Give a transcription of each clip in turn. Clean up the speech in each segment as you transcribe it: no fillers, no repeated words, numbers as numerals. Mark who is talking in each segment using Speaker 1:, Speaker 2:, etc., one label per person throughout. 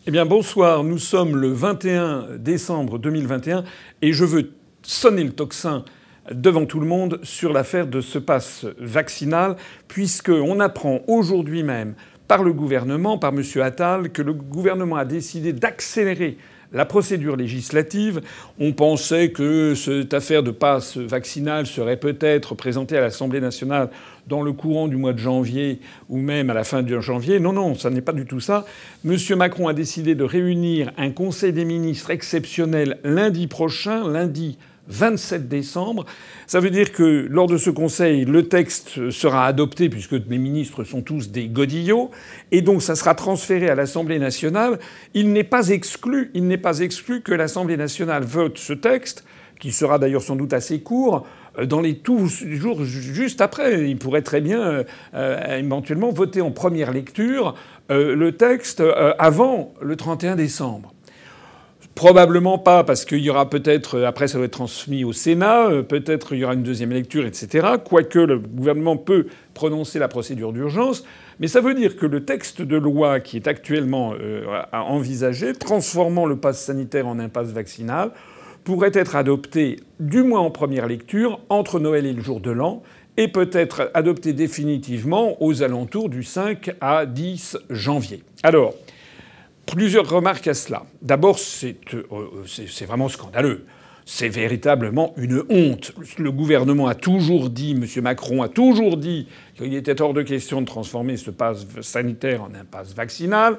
Speaker 1: Eh bien, bonsoir. Nous sommes le 21 décembre 2021 et je veux sonner le tocsin devant tout le monde sur l'affaire de ce pass vaccinal, puisqu'on apprend aujourd'hui même par le gouvernement, par M. Attal, que le gouvernement a décidé d'accélérer la procédure législative. On pensait que cette affaire de passe vaccinal serait peut-être présentée à l'Assemblée nationale dans le courant du mois de janvier ou même à la fin de janvier. Non, ça n'est pas du tout ça. M. Macron a décidé de réunir un Conseil des ministres exceptionnel lundi prochain, lundi 27 décembre. Ça veut dire que lors de ce conseil, le texte sera adopté puisque les ministres sont tous des godillots et donc ça sera transféré à l'Assemblée nationale. Il n'est pas exclu que l'Assemblée nationale vote ce texte, qui sera d'ailleurs sans doute assez court, dans les jours juste après. Il pourrait très bien éventuellement voter en première lecture le texte avant le 31 décembre. Probablement pas, parce qu'il y aura peut-être... Après, ça doit être transmis au Sénat. Peut-être il y aura une deuxième lecture, etc. Quoique le gouvernement peut prononcer la procédure d'urgence. Mais ça veut dire que le texte de loi qui est actuellement envisagé, transformant le pass sanitaire en un pass vaccinal, pourrait être adopté du moins en première lecture entre Noël et le jour de l'an, et peut-être adopté définitivement aux alentours du 5 à 10 janvier. Alors... plusieurs remarques à cela. D'abord, c'est vraiment scandaleux. C'est véritablement une honte. Le gouvernement a toujours dit, M. Macron a toujours dit qu'il était hors de question de transformer ce pass sanitaire en un pass vaccinal.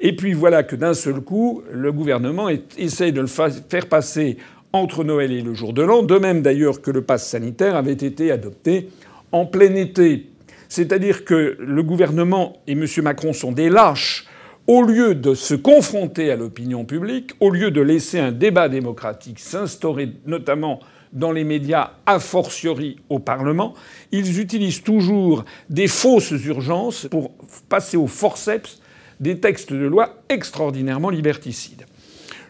Speaker 1: Et puis voilà que d'un seul coup, le gouvernement essaye de le faire passer entre Noël et le jour de l'an. De même d'ailleurs que le pass sanitaire avait été adopté en plein été. C'est-à-dire que le gouvernement et M. Macron sont des lâches. Au lieu de se confronter à l'opinion publique, au lieu de laisser un débat démocratique s'instaurer, notamment dans les médias, a fortiori au Parlement, ils utilisent toujours des fausses urgences pour passer au forceps des textes de loi extraordinairement liberticides.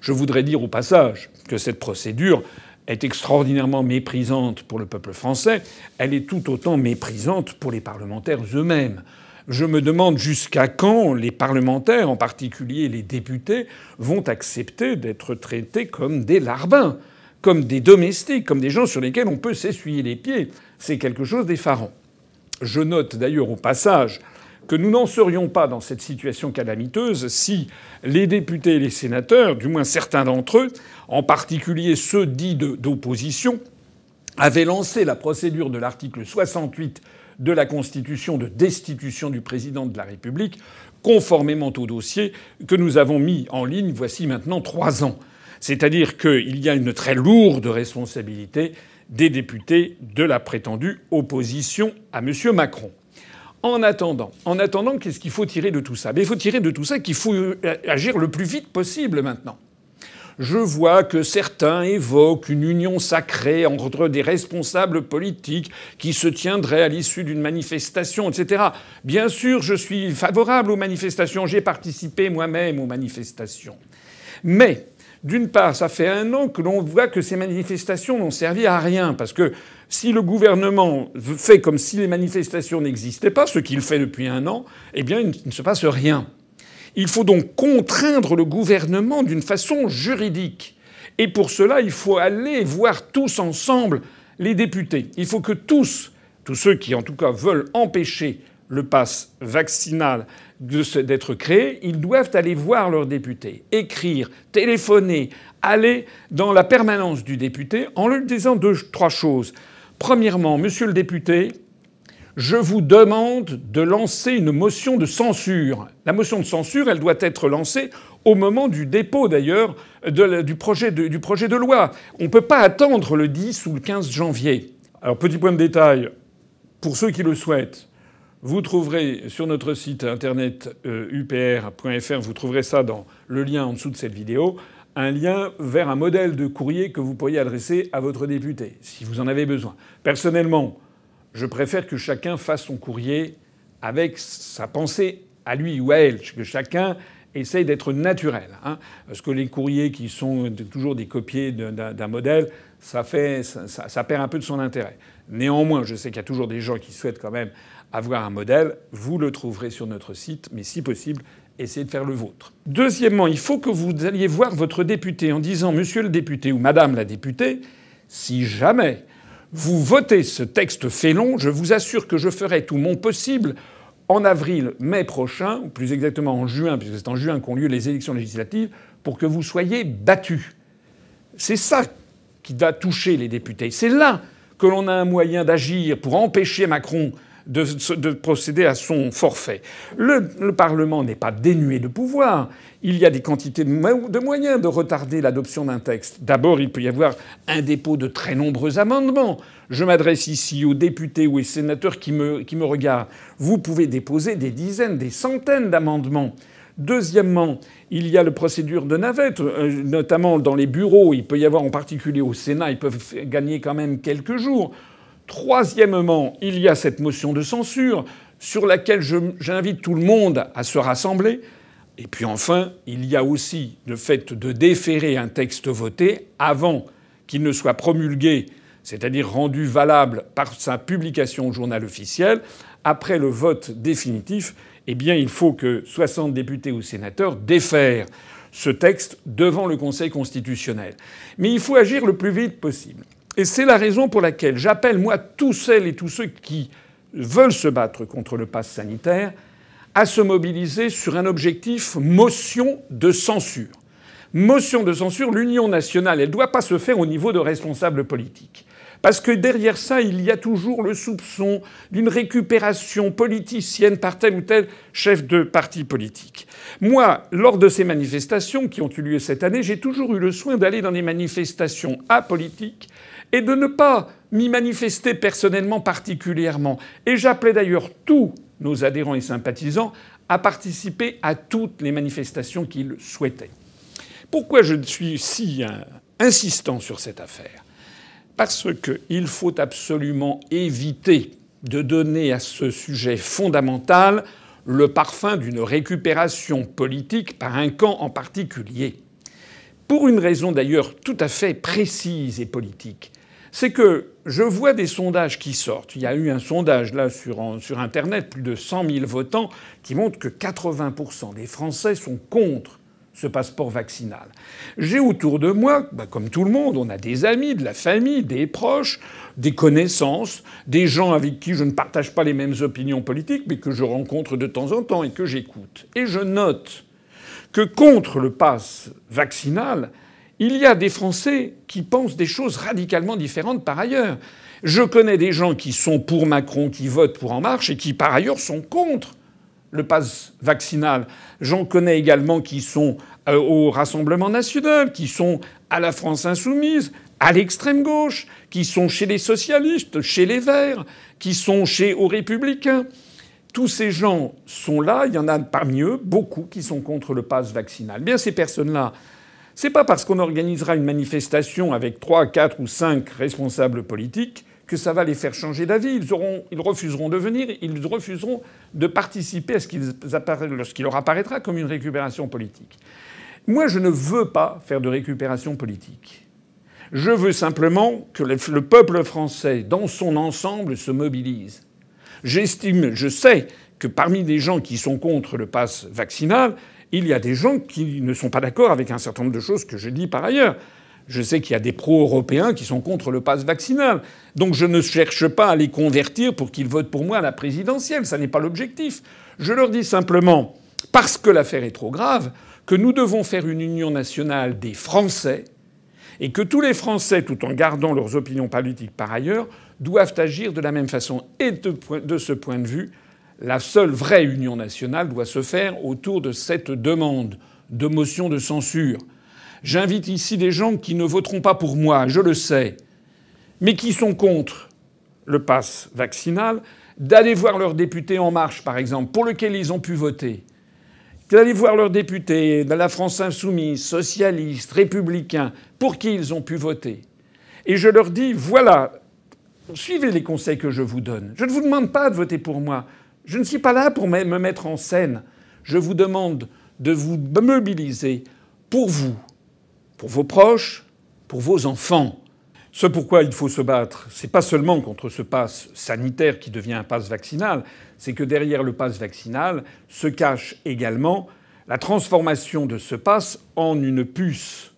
Speaker 1: Je voudrais dire au passage que cette procédure est extraordinairement méprisante pour le peuple français. Elle est tout autant méprisante pour les parlementaires eux-mêmes. Je me demande jusqu'à quand les parlementaires, en particulier les députés, vont accepter d'être traités comme des larbins, comme des domestiques, comme des gens sur lesquels on peut s'essuyer les pieds. C'est quelque chose d'effarant. Je note d'ailleurs au passage que nous n'en serions pas dans cette situation calamiteuse si les députés et les sénateurs, du moins certains d'entre eux, en particulier ceux dits d'opposition, avaient lancé la procédure de l'article 68 de la Constitution de destitution du président de la République, conformément au dossier que nous avons mis en ligne voici maintenant 3 ans. C'est-à-dire qu'il y a une très lourde responsabilité des députés de la prétendue opposition à M. Macron. En attendant, qu'est-ce qu'il faut tirer de tout ça ? Il faut tirer de tout ça qu'il faut agir le plus vite possible maintenant. Je vois que certains évoquent une union sacrée entre des responsables politiques qui se tiendraient à l'issue d'une manifestation, etc. Bien sûr, je suis favorable aux manifestations. J'ai participé moi-même aux manifestations. Mais, d'une part, ça fait 1 an que l'on voit que ces manifestations n'ont servi à rien. Parce que si le gouvernement fait comme si les manifestations n'existaient pas, ce qu'il fait depuis 1 an, eh bien, il ne se passe rien. Il faut donc contraindre le gouvernement d'une façon juridique. Et pour cela, il faut aller voir tous ensemble les députés. Il faut que tous ceux qui en tout cas veulent empêcher le pass vaccinal d'être créé, ils doivent aller voir leurs députés, écrire, téléphoner, aller dans la permanence du député en lui disant 2-3 choses. Premièrement, monsieur le député, je vous demande de lancer une motion de censure. La motion de censure, elle doit être lancée au moment du dépôt, d'ailleurs, du projet de loi. On ne peut pas attendre le 10 ou le 15 janvier. Alors, petit point de détail, pour ceux qui le souhaitent, vous trouverez sur notre site internet upr.fr, vous trouverez ça dans le lien en dessous de cette vidéo, un lien vers un modèle de courrier que vous pourriez adresser à votre député, si vous en avez besoin. Personnellement, je préfère que chacun fasse son courrier avec sa pensée à lui ou à elle, que chacun essaye d'être naturel. Parce que les courriers qui sont toujours des copiés d'un modèle, ça perd un peu de son intérêt. Néanmoins, je sais qu'il y a toujours des gens qui souhaitent quand même avoir un modèle. Vous le trouverez sur notre site, mais si possible, essayez de faire le vôtre. Deuxièmement, il faut que vous alliez voir votre député en disant « Monsieur le député ou Madame la députée, si jamais vous votez ce texte félon, je vous assure que je ferai tout mon possible en avril, mai prochain, ou plus exactement en juin, puisque c'est en juin qu'ont lieu les élections législatives, pour que vous soyez battus. » C'est ça qui doit toucher les députés. C'est là que l'on a un moyen d'agir pour empêcher Macron de procéder à son forfait. Le Parlement n'est pas dénué de pouvoir. Il y a des quantités de moyens de retarder l'adoption d'un texte. D'abord, il peut y avoir un dépôt de très nombreux amendements. Je m'adresse ici aux députés ou aux sénateurs qui me regardent. Vous pouvez déposer des dizaines, des centaines d'amendements. Deuxièmement, il y a la procédure de navette, notamment dans les bureaux. Il peut y avoir, en particulier au Sénat, ils peuvent gagner quand même quelques jours. Troisièmement, il y a cette motion de censure sur laquelle j'invite tout le monde à se rassembler. Et puis enfin, il y a aussi le fait de déférer un texte voté avant qu'il ne soit promulgué, c'est-à-dire rendu valable par sa publication au journal officiel. Après le vote définitif, eh bien, il faut que 60 députés ou sénateurs défèrent ce texte devant le Conseil constitutionnel. Mais il faut agir le plus vite possible. Et c'est la raison pour laquelle j'appelle, moi, tous celles et tous ceux qui veulent se battre contre le pass sanitaire à se mobiliser sur un objectif motion de censure. Motion de censure, l'union nationale, elle ne doit pas se faire au niveau de responsables politiques. Parce que derrière ça, il y a toujours le soupçon d'une récupération politicienne par tel ou tel chef de parti politique. Moi, lors de ces manifestations qui ont eu lieu cette année, j'ai toujours eu le soin d'aller dans des manifestations apolitiques et de ne pas m'y manifester personnellement particulièrement. Et j'appelais d'ailleurs tous nos adhérents et sympathisants à participer à toutes les manifestations qu'ils souhaitaient. Pourquoi je suis si insistant sur cette affaire ? Parce qu'il faut absolument éviter de donner à ce sujet fondamental le parfum d'une récupération politique par un camp en particulier. Pour une raison d'ailleurs tout à fait précise et politique. C'est que je vois des sondages qui sortent. Il y a eu un sondage là sur Internet, plus de 100 000 votants, qui montrent que 80% des Français sont contre ce passeport vaccinal. J'ai autour de moi, comme tout le monde, on a des amis, de la famille, des proches, des connaissances, des gens avec qui je ne partage pas les mêmes opinions politiques, mais que je rencontre de temps en temps et que j'écoute. Et je note que contre le pass vaccinal, il y a des Français qui pensent des choses radicalement différentes par ailleurs. Je connais des gens qui sont pour Macron, qui votent pour En Marche et qui par ailleurs sont contre le pass vaccinal. J'en connais également qui sont au Rassemblement national, qui sont à la France insoumise, à l'extrême gauche, qui sont chez les socialistes, chez les Verts, qui sont aux Républicains. Tous ces gens sont là. Il y en a parmi eux beaucoup qui sont contre le pass vaccinal. Bien, ces personnes-là, c'est pas parce qu'on organisera une manifestation avec 3, 4 ou 5 responsables politiques que ça va les faire changer d'avis. Ils refuseront de venir, ils refuseront de participer à ce qui leur apparaîtra comme une récupération politique. Moi, je ne veux pas faire de récupération politique. Je veux simplement que le peuple français, dans son ensemble, se mobilise. Je sais que parmi les gens qui sont contre le pass vaccinal, il y a des gens qui ne sont pas d'accord avec un certain nombre de choses que je dis par ailleurs. Je sais qu'il y a des pro-européens qui sont contre le pass vaccinal. Donc je ne cherche pas à les convertir pour qu'ils votent pour moi à la présidentielle. Ça n'est pas l'objectif. Je leur dis simplement, parce que l'affaire est trop grave, que nous devons faire une union nationale des Français et que tous les Français, tout en gardant leurs opinions politiques par ailleurs, doivent agir de la même façon. Et de ce point de vue, la seule vraie union nationale doit se faire autour de cette demande de motion de censure. J'invite ici des gens qui ne voteront pas pour moi, je le sais, mais qui sont contre le pass vaccinal, d'aller voir leurs députés En Marche, par exemple, pour lequel ils ont pu voter, d'aller voir leurs députés de la France insoumise, socialistes, républicains, pour qui ils ont pu voter. Et je leur dis, voilà, suivez les conseils que je vous donne. Je ne vous demande pas de voter pour moi. Je ne suis pas là pour me mettre en scène. Je vous demande de vous mobiliser pour vous, pour vos proches, pour vos enfants. Ce pourquoi il faut se battre, c'est pas seulement contre ce pass sanitaire qui devient un pass vaccinal, c'est que derrière le pass vaccinal se cache également la transformation de ce pass en une puce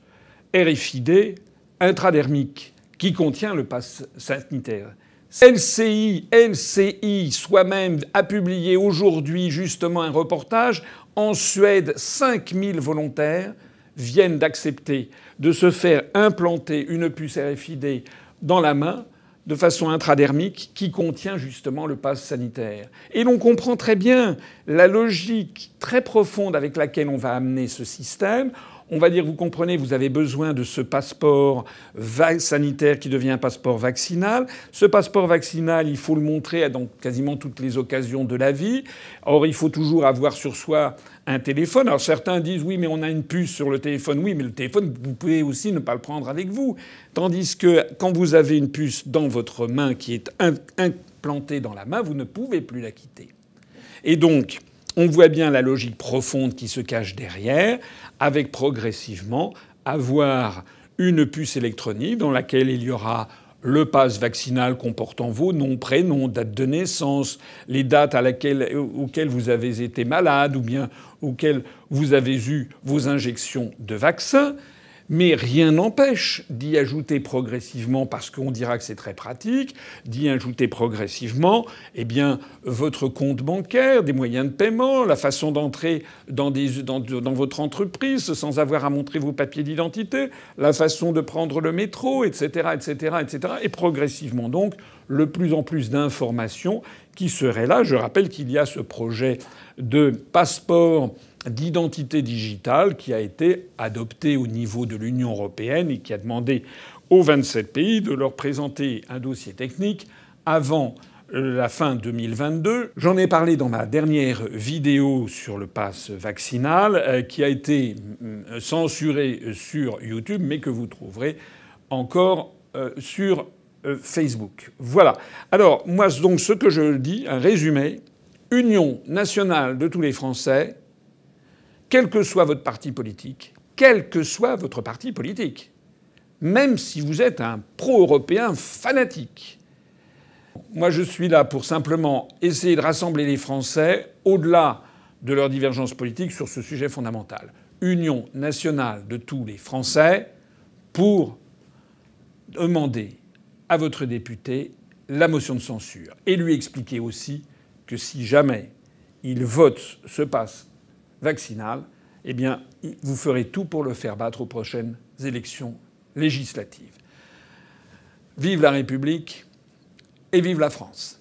Speaker 1: RFID intradermique qui contient le pass sanitaire. LCI soi-même a publié aujourd'hui justement un reportage. En Suède, 5000 volontaires viennent d'accepter de se faire implanter une puce RFID dans la main de façon intradermique qui contient justement le pass sanitaire. Et l'on comprend très bien la logique très profonde avec laquelle on va amener ce système. On va dire, vous comprenez, vous avez besoin de ce passeport sanitaire qui devient un passeport vaccinal. Ce passeport vaccinal, il faut le montrer dans quasiment toutes les occasions de la vie. Or, il faut toujours avoir sur soi un téléphone. Alors certains disent oui, mais on a une puce sur le téléphone. Oui, mais le téléphone, vous pouvez aussi ne pas le prendre avec vous. Tandis que quand vous avez une puce dans votre main qui est implantée dans la main, vous ne pouvez plus la quitter. Et donc, on voit bien la logique profonde qui se cache derrière, avec progressivement avoir une puce électronique dans laquelle il y aura le pass vaccinal comportant vos noms, prénoms, date de naissance, les dates auxquelles vous avez été malade ou bien auxquelles vous avez eu vos injections de vaccin. Mais rien n'empêche d'y ajouter progressivement, parce qu'on dira que c'est très pratique, d'y ajouter progressivement, votre compte bancaire, des moyens de paiement, la façon d'entrer dans votre entreprise sans avoir à montrer vos papiers d'identité, la façon de prendre le métro, etc., etc., etc. Et progressivement donc, le plus en plus d'informations qui seraient là. Je rappelle qu'il y a ce projet de passeport d'identité digitale qui a été adopté au niveau de l'Union européenne et qui a demandé aux 27 pays de leur présenter un dossier technique avant la fin 2022. J'en ai parlé dans ma dernière vidéo sur le pass vaccinal qui a été censurée sur YouTube mais que vous trouverez encore sur Facebook. Voilà. Alors moi donc ce que je dis, un résumé, Union nationale de tous les Français, quel que soit votre parti politique, même si vous êtes un pro-européen fanatique. Moi, je suis là pour simplement essayer de rassembler les Français au-delà de leurs divergences politiques sur ce sujet fondamental. Union nationale de tous les Français pour demander à votre député la motion de censure et lui expliquer aussi que si jamais il vote ce pass vaccinal, vous ferez tout pour le faire battre aux prochaines élections législatives. Vive la République et vive la France.